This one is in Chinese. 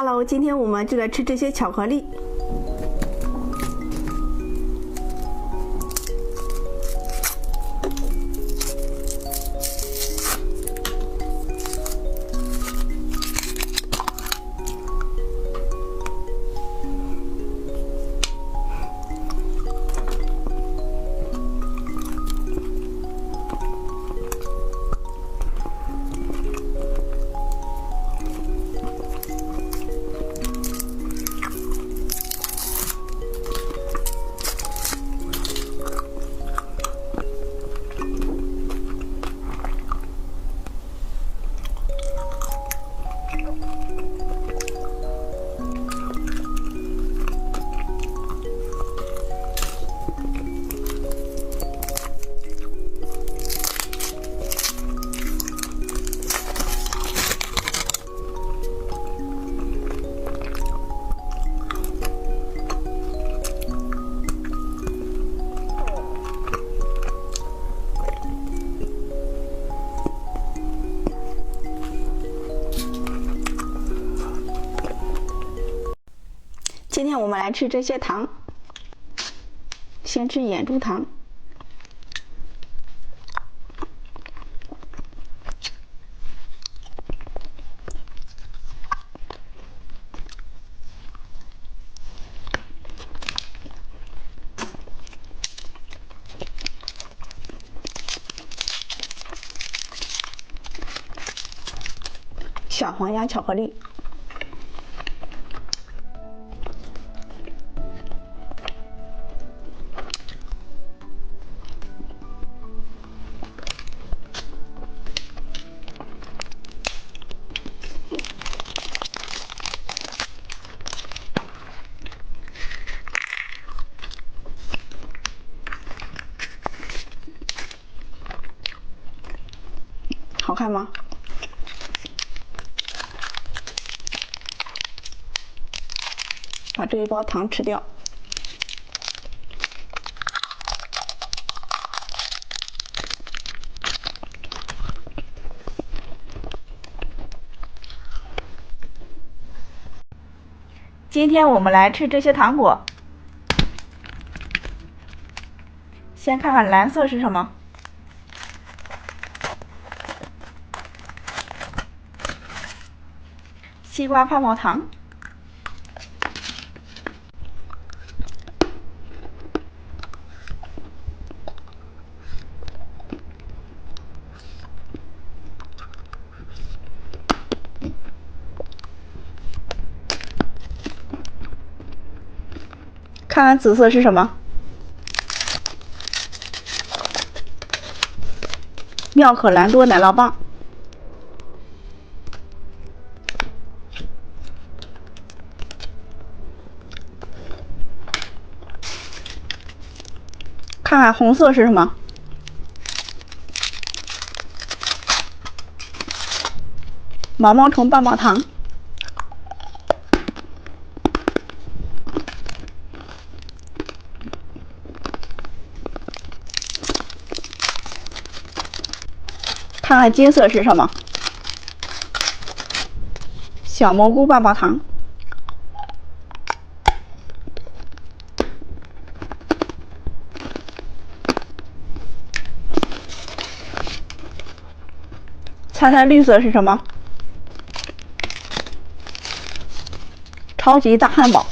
Hello， 今天我们就来吃这些巧克力。今天我们来吃这些糖，先吃眼珠糖。小黄鸭巧克力。好看吗？把这一包糖吃掉。今天我们来吃这些糖果。先看看蓝色是什么？西瓜泡泡糖。看看紫色是什么？妙可蓝多奶酪棒。看看红色是什么？毛毛虫棒棒糖。看看金色是什么？小蘑菇棒棒糖。猜猜绿色是什么？超级大汉堡。